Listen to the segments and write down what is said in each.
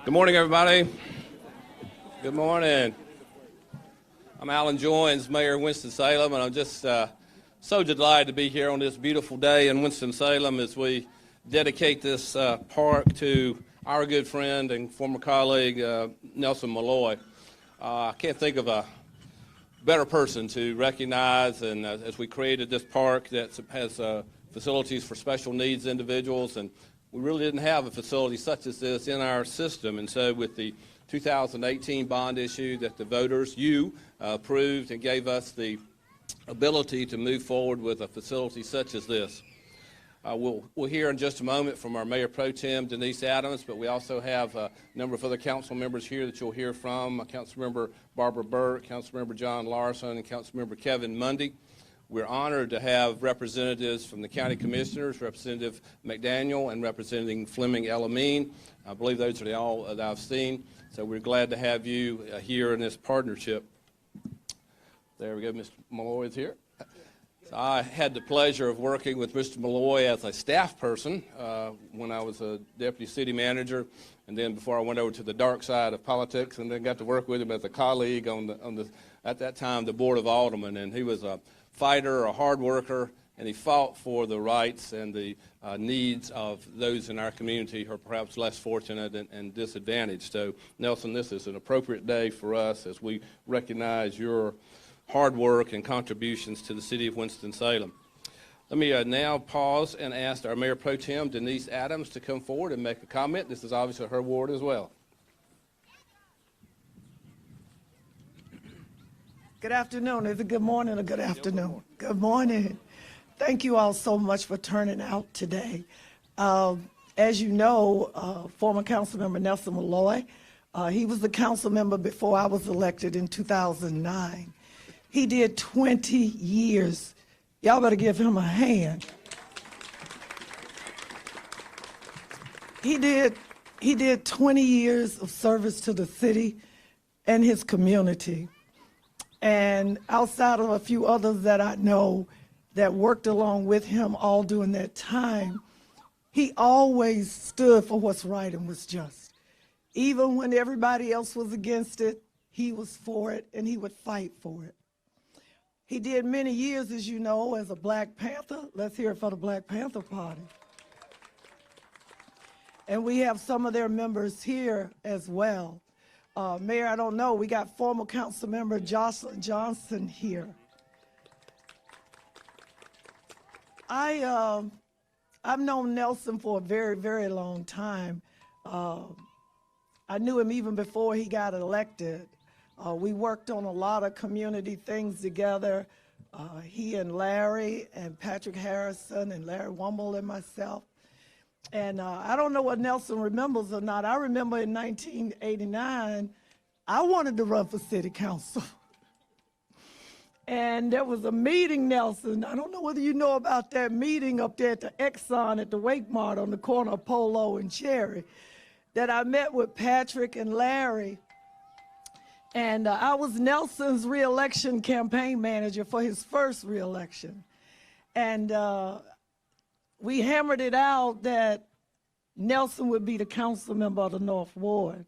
Good morning, everybody. Good morning. I'm Alan Joins, Mayor of Winston-Salem, and I'm just so delighted to be here on this beautiful day in Winston-Salem as we dedicate this park to our good friend and former colleague, Nelson Malloy. I can't think of a better person to recognize, and as we created this park that has facilities for special needs individuals, and we really didn't have a facility such as this in our system. And so with the 2018 bond issue that the voters, you, approved and gave us the ability to move forward with a facility such as this. We'll hear in just a moment from our Mayor Pro Tem, Denise Adams, but we also have a number of other council members here that you'll hear from, Councilmember Barbara Burke, Councilmember John Larson, and Councilmember Kevin Mundy. We're honored to have representatives from the county commissioners, Representative McDaniel and Representative Fleming Elamine. I believe those are all that I've seen. So we're glad to have you here in this partnership. There we go, Mr. Malloy is here. So I had the pleasure of working with Mr. Malloy as a staff person when I was a deputy city manager, and then before I went over to the dark side of politics, and then got to work with him as a colleague on the at that time the Board of Aldermen. And he was a fighter, a hard worker, and he fought for the rights and the needs of those in our community who are perhaps less fortunate and disadvantaged. So, Nelson, this is an appropriate day for us as we recognize your hard work and contributions to the city of Winston-Salem. Let me now pause and ask our Mayor Pro Tem, Denise Adams, to come forward and make a comment. This is obviously her ward as well. Good afternoon. Is it good morning or good afternoon? Good morning. Thank you all so much for turning out today. As you know, former council member Nelson Malloy, he was the council member before I was elected in 2009. He did 20 years. Y'all better give him a hand. He did 20 years of service to the city and his community. And outside of a few others that I know that worked along with him all during that time, he always stood for what's right and was just. Even when everybody else was against it, he was for it, and he would fight for it. He did many years, as you know, as a Black Panther. Let's hear it for the Black Panther Party. And we have some of their members here as well. Mayor, I don't know, we got former council member Jocelyn Johnson here. I've known Nelson for a very, very long time. I knew him even before he got elected. We worked on a lot of community things together. He and Larry and Patrick Harrison and Larry Wumble and myself. And I don't know what Nelson remembers or not. I remember in 1989, I wanted to run for city council. And there was a meeting, Nelson. I don't know whether you know about that meeting up there at the Exxon at the Wake Mart on the corner of Polo and Cherry, that I met with Patrick and Larry. And I was Nelson's reelection campaign manager for his first reelection. And we hammered it out that Nelson would be the council member of the North Ward.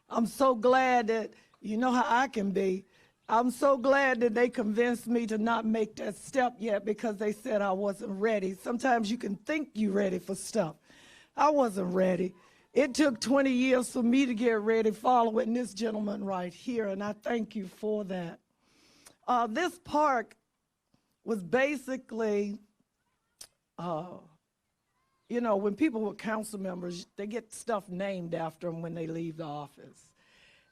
I'm so glad that, you know how I can be, I'm so glad that they convinced me to not make that step yet because they said I wasn't ready. Sometimes you can think you're ready for stuff. I wasn't ready. It took 20 years for me to get ready following this gentleman right here, and I thank you for that. This park was basically, you know, when people were council members, they get stuff named after them when they leave the office.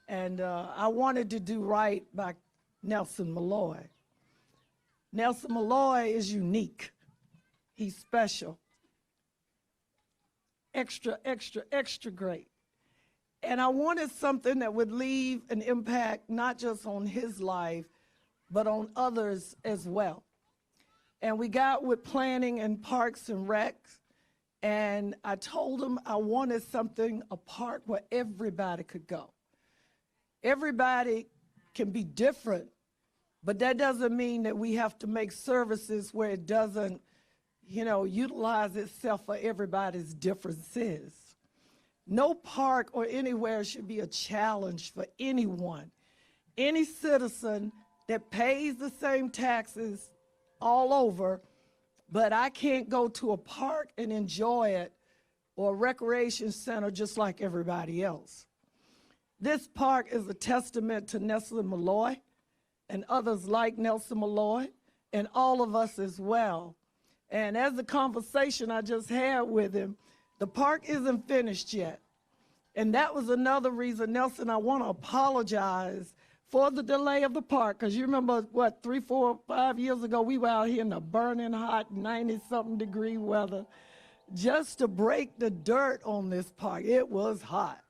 And I wanted to do right by Nelson Malloy. Nelson Malloy is unique. He's special. Extra, extra, extra great. And I wanted something that would leave an impact not just on his life, but on others as well. And we got with planning and parks and recs, and I told him I wanted something, a park where everybody could go. Everybody can be different, but that doesn't mean that we have to make services where it doesn't, you know, utilize itself for everybody's differences. No park or anywhere should be a challenge for anyone. Any citizen that pays the same taxes all over, but I can't go to a park and enjoy it or a recreation center just like everybody else. This park is a testament to Nelson Malloy and others like Nelson Malloy and all of us as well. And as the conversation I just had with him, the park isn't finished yet. And that was another reason, Nelson, I want to apologize for the delay of the park, because you remember, what, 3, 4, 5 years ago, we were out here in the burning hot 90-something degree weather just to break the dirt on this park. It was hot.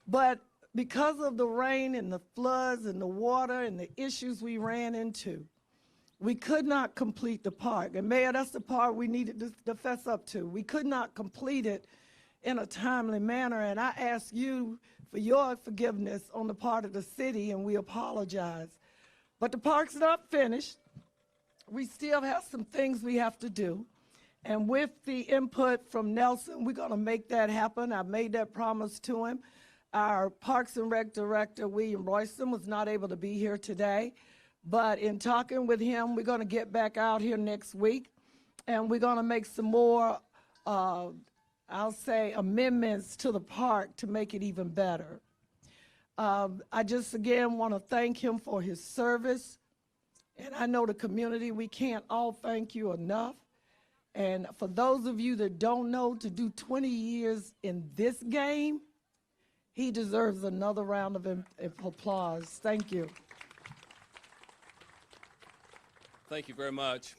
But because of the rain and the floods and the water and the issues we ran into, we could not complete the park. And Mayor, that's the part we needed to fess up to. We could not complete it in a timely manner, and I ask you for your forgiveness on the part of the city, and we apologize. But the park's not finished. We still have some things we have to do. And with the input from Nelson, we're going to make that happen. I made that promise to him. Our Parks and Rec Director, William Royston, was not able to be here today. But in talking with him, we're going to get back out here next week, and we're going to make some more, I'll say, amendments to the park to make it even better. I just, again, want to thank him for his service. And I know the community, we can't all thank you enough. And for those of you that don't know, to do 20 years in this game, he deserves another round of applause. Thank you. Thank you very much.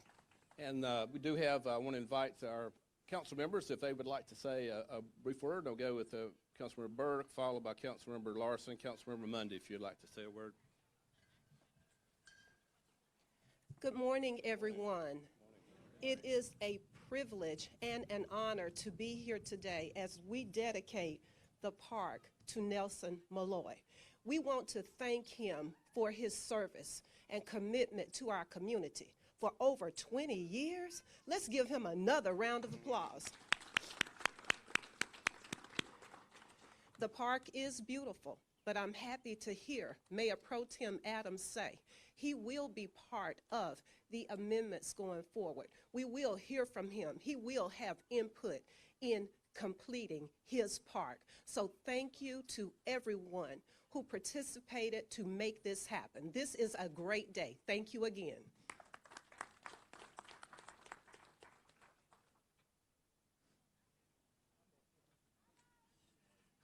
And we do have, I want to invite our council members, if they would like to say a brief word. I'll go with Councilmember Burke, followed by Councilmember Larson, Councilmember Mundy, if you'd like to say a word. Good morning, everyone. It is a privilege and an honor to be here today as we dedicate the park to Nelson Malloy. We want to thank him for his service and commitment to our community. For over 20 years, let's give him another round of applause. The park is beautiful, but I'm happy to hear Mayor Pro Tem Adams say he will be part of the amendments going forward. We will hear from him. He will have input in completing his park. So thank you to everyone who participated to make this happen. This is a great day. Thank you again.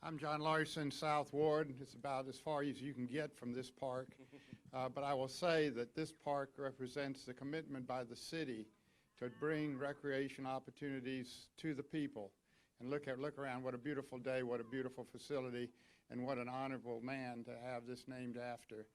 I'm John Larson, South Ward. It's about as far as you can get from this park. But I will say that this park represents the commitment by the city to bring recreation opportunities to the people. And look around, what a beautiful day, what a beautiful facility, and what an honorable man to have this named after.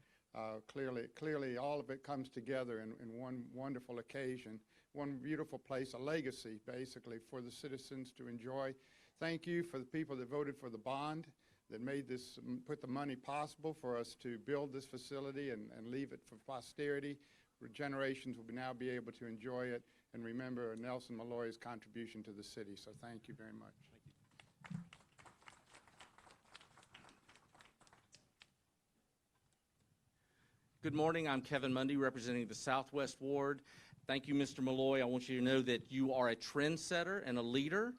Clearly all of it comes together in one wonderful occasion, one beautiful place, a legacy basically for the citizens to enjoy. Thank you for the people that voted for the bond, that made this, put the money possible for us to build this facility and leave it for posterity. Generations will now be able to enjoy it and remember Nelson Malloy's contribution to the city. So thank you very much. Thank you. Good morning. I'm Kevin Mundy, representing the Southwest Ward. Thank you, Mr. Malloy. I want you to know that you are a trendsetter and a leader,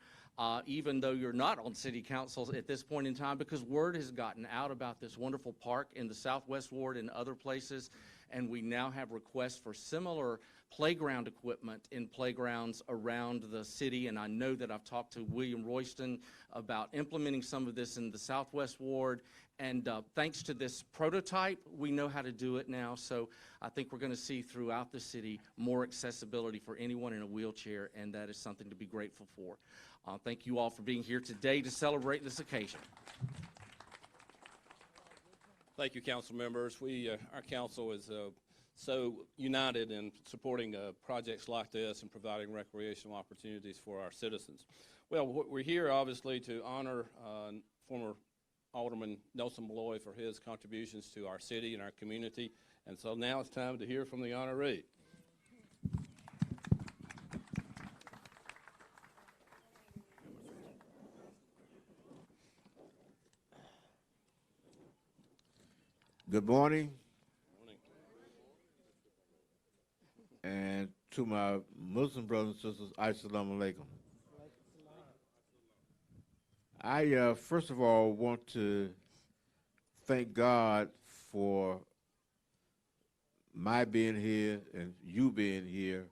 even though you're not on City Council at this point in time, because word has gotten out about this wonderful park in the Southwest Ward and other places, and we now have requests for similar playground equipment in playgrounds around the city. And I know that I've talked to William Royston about implementing some of this in the Southwest Ward. And thanks to this prototype, we know how to do it now. So I think we're going to see throughout the city more accessibility for anyone in a wheelchair, and that is something to be grateful for. Thank you all for being here today to celebrate this occasion. Thank you, council members. Our council is so united in supporting projects like this and providing recreational opportunities for our citizens. Well, we're here obviously to honor former Alderman Nelson Malloy for his contributions to our city and our community. And so now it's time to hear from the honoree. Good morning. And to my Muslim brothers and sisters, Assalamu alaikum. I first of all want to thank God for my being here and you being here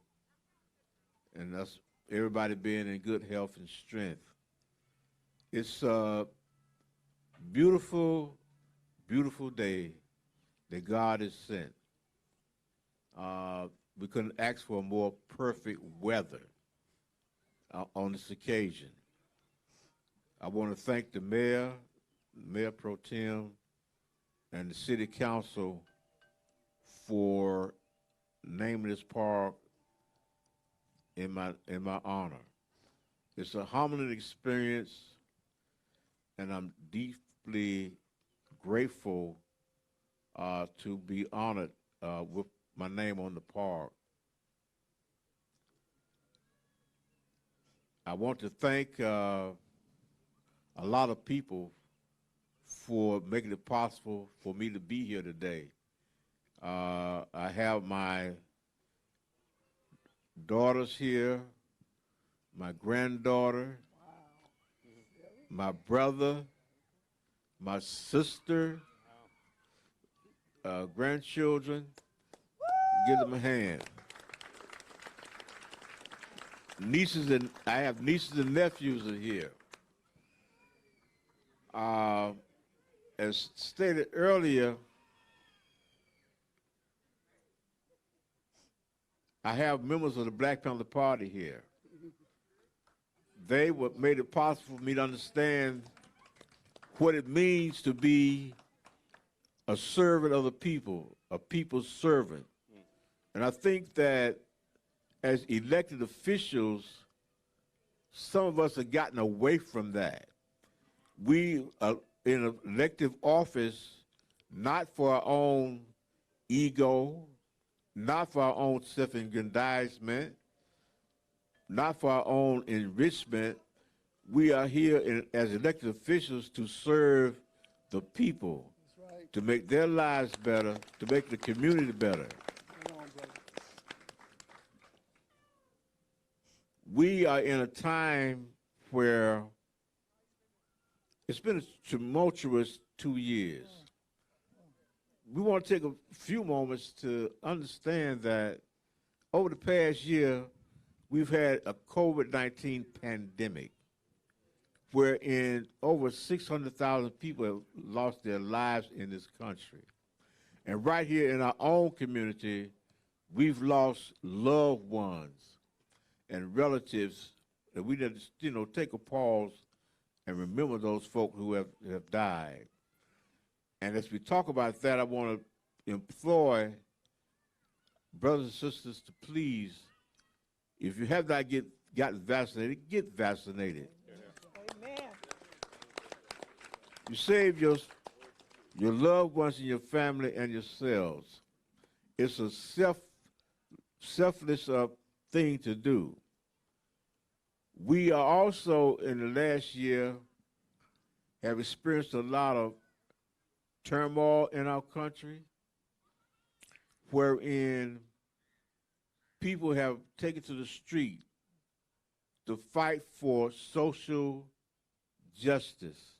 and us, everybody being in good health and strength. It's a beautiful, beautiful day that God has sent. We couldn't ask for more perfect weather on this occasion. I want to thank the mayor, Mayor Pro Tem, and the city council for naming this park in my honor. It's a humbling experience, and I'm deeply grateful to be honored with my name on the park. I want to thank a lot of people for making it possible for me to be here today. I have my daughters here, my granddaughter, my brother, my sister, grandchildren. Give them a hand. Nieces and I have nieces and nephews are here. As stated earlier, I have members of the Black Panther Party here. They made it possible for me to understand what it means to be a servant of the people, a people's servant. And I think that as elected officials, some of us have gotten away from that. We are in an elective office not for our own ego, not for our own self-aggrandizement, not for our own enrichment. We are here as elected officials to serve the people, right, to make their lives better, to make the community better. We are in a time where it's been a tumultuous 2 years. We want to take a few moments to understand that over the past year, we've had a COVID-19 pandemic wherein over 600,000 people have lost their lives in this country. And right here in our own community, we've lost loved ones and relatives that we need to, take a pause and remember those folk who have died. And as we talk about that, I want to implore brothers and sisters to please, if you have not gotten vaccinated, get vaccinated. Amen. You save your loved ones and your family and yourselves. It's a selfless thing to do. We are also, in the last year, have experienced a lot of turmoil in our country, wherein people have taken to the street to fight for social justice,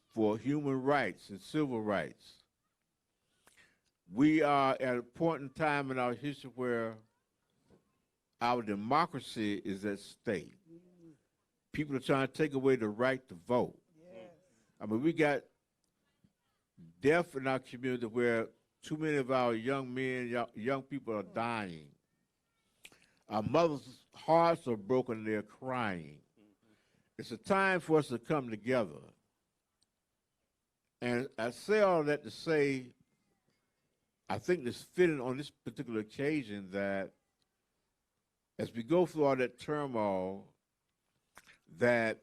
for human rights and civil rights. We are at a point in time in our history where our democracy is at stake. People are trying to take away the right to vote. Yes. I mean, we got death in our community where too many of our young men, young people are dying. Our mothers' hearts are broken, they're crying. It's a time for us to come together. And I say all that to say, I think it's fitting on this particular occasion that as we go through all that turmoil, that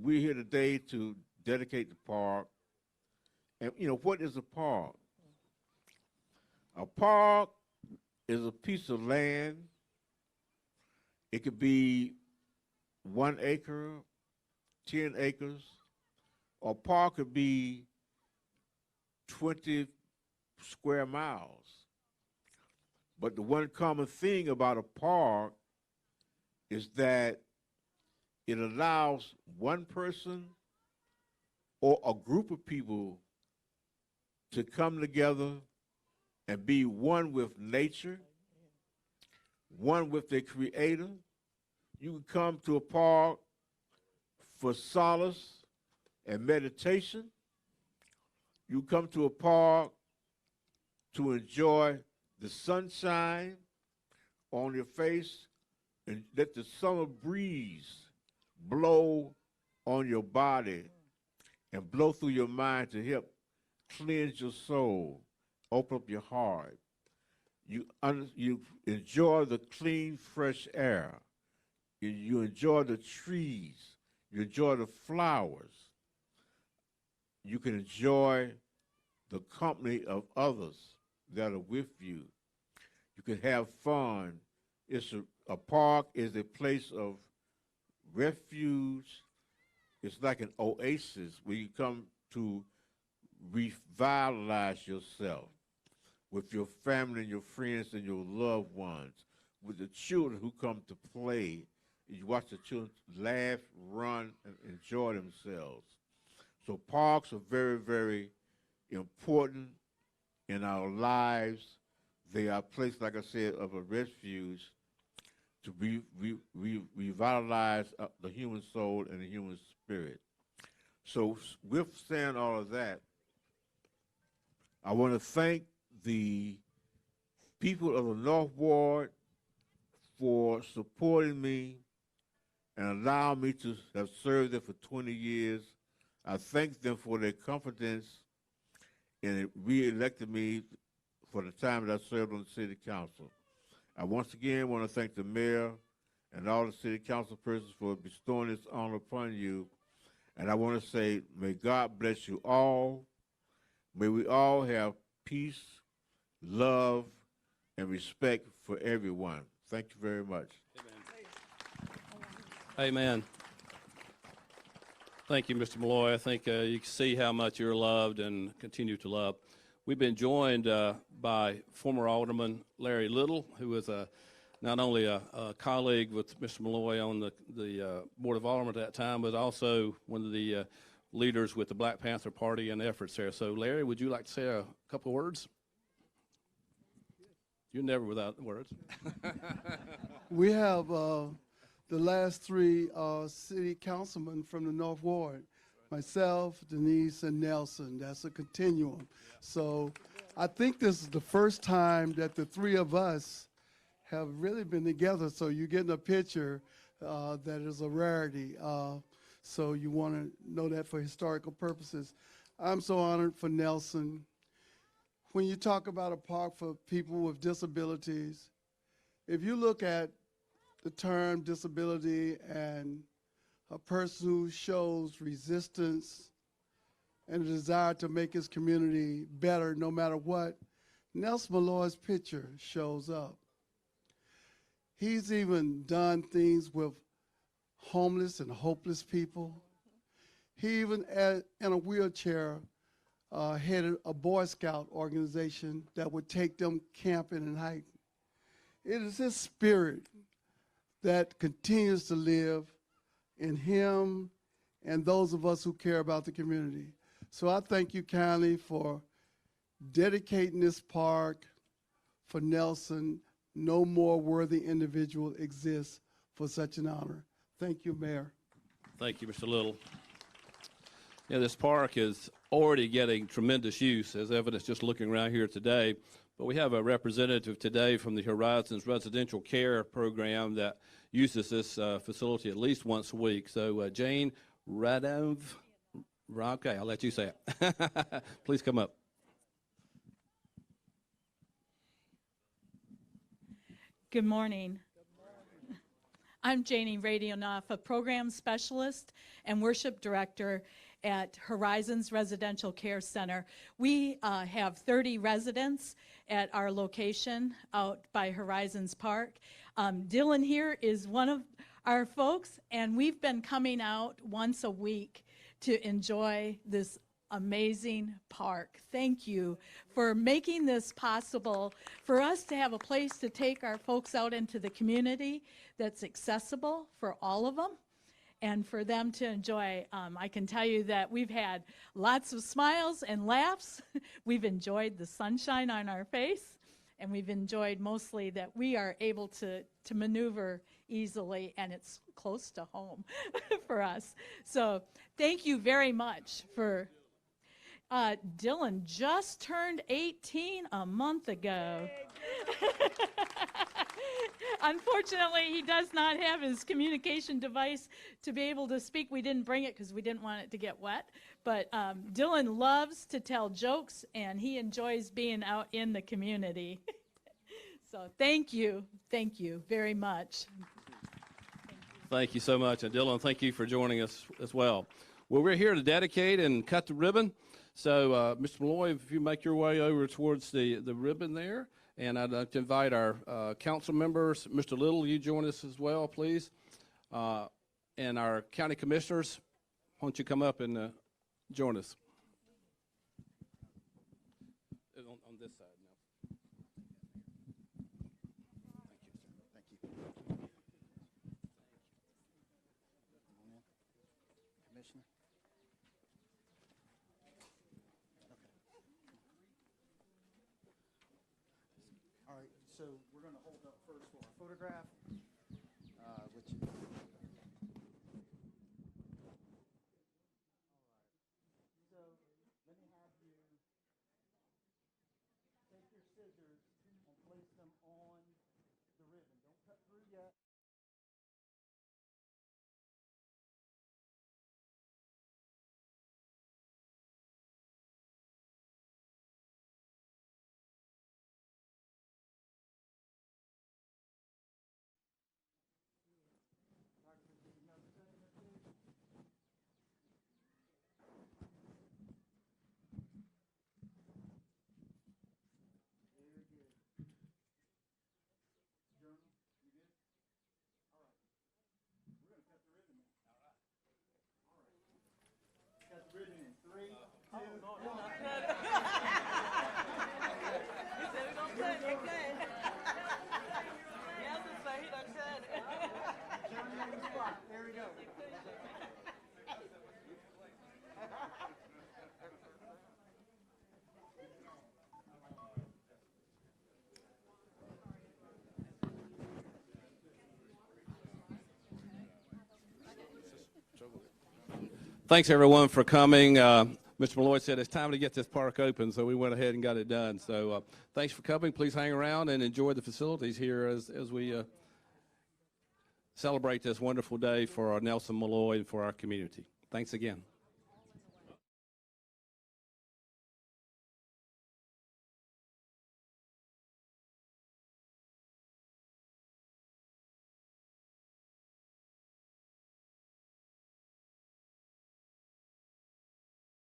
we're here today to dedicate the park. And, what is a park? A park is a piece of land. It could be 1 acre, 10 acres, or a park could be 20 square miles. But the one common thing about a park is that it allows one person or a group of people to come together and be one with nature, one with their creator. You can come to a park for solace and meditation. You come to a park to enjoy the sunshine on your face and let the summer breeze blow on your body and blow through your mind to help cleanse your soul, open up your heart. You enjoy the clean, fresh air. You enjoy the trees. You enjoy the flowers. You can enjoy the company of others that are with you. You can have fun. A park is a place of refuge. It's like an oasis where you come to revitalize yourself with your family and your friends and your loved ones, with the children who come to play. You watch the children laugh, run, and enjoy themselves. So parks are very, very important in our lives. They are a place, like I said, of a refuge to revitalize the human soul and the human spirit. So with saying all of that, I want to thank the people of the North Ward for supporting me and allowing me to have served there for 20 years. I thank them for their confidence and re-elected me for the time that I served on the city council. I once again want to thank the mayor and all the city council persons for bestowing this honor upon you. And I want to say, may God bless you all. May we all have peace, love, and respect for everyone. Thank you very much. Amen. Thank you, Mr. Malloy. I think you can see how much you're loved and continue to love. We've been joined by former Alderman Larry Little, who is not only a colleague with Mr. Malloy on the Board of Aldermen at that time, but also one of the leaders with the Black Panther Party and efforts there. So, Larry, would you like to say a couple of words? You're never without words. We have the last three city councilmen from the North Ward, myself, Denise, and Nelson. That's a continuum. So I think this is the first time that the three of us have really been together. So you're getting a picture that is a rarity. So you want to know that for historical purposes. I'm so honored for Nelson. When you talk about a park for people with disabilities, if you look at the term disability and a person who shows resistance and a desire to make his community better no matter what, Nelson Malloy's picture shows up. He's even done things with homeless and hopeless people. He even, in a wheelchair, headed a Boy Scout organization that would take them camping and hiking. It is his spirit that continues to live in him and those of us who care about the community. So I thank you kindly for dedicating this park for Nelson. No more worthy individual exists for such an honor. Thank you, Mayor. Thank you, Mr. Little. Yeah, this park is already getting tremendous use, as evidence just looking around here today. But we have a representative today from the Horizons Residential Care Program that uses this facility at least once a week. So Jane Radov, okay, I'll let you say it. Please come up. Good morning. I'm Janie Radionoff, a program specialist and worship director at Horizons Residential Care Center. We have 30 residents at our location out by Horizons Park. Dylan here is one of our folks, and we've been coming out once a week to enjoy this amazing park. Thank you for making this possible for us to have a place to take our folks out into the community that's accessible for all of them and for them to enjoy. I can tell you that we've had lots of smiles and laughs. We've enjoyed the sunshine on our face, and we've enjoyed mostly that we are able to maneuver easily, and it's close to home for us. So thank you very much for Dylan just turned 18 a month ago. Unfortunately, he does not have his communication device to be able to speak. We didn't bring it because we didn't want it to get wet. But Dylan loves to tell jokes, and he enjoys being out in the community. So thank you very much. Thank you so much. And Dylan, thank you for joining us as well. Well, we're here to dedicate and cut the ribbon. So, Mr. Malloy, if you make your way over towards the ribbon there, and I'd like to invite our council members. Mr. Little, you join us as well, please. And our county commissioners, why don't you come up and join us? On this side now. Thank you, sir. Thank you. Commissioner. All right, so we're going to hold up first for our photograph, which is... So let me have you take your scissors and place them on the ribbon. Don't cut through yet. Cut the ribbon in 3, 2, 1. There we go. Thanks, everyone, for coming. Mr. Malloy said it's time to get this park open, so we went ahead and got it done. So thanks for coming. Please hang around and enjoy the facilities here as we celebrate this wonderful day for our Nelson Malloy and for our community. Thanks again.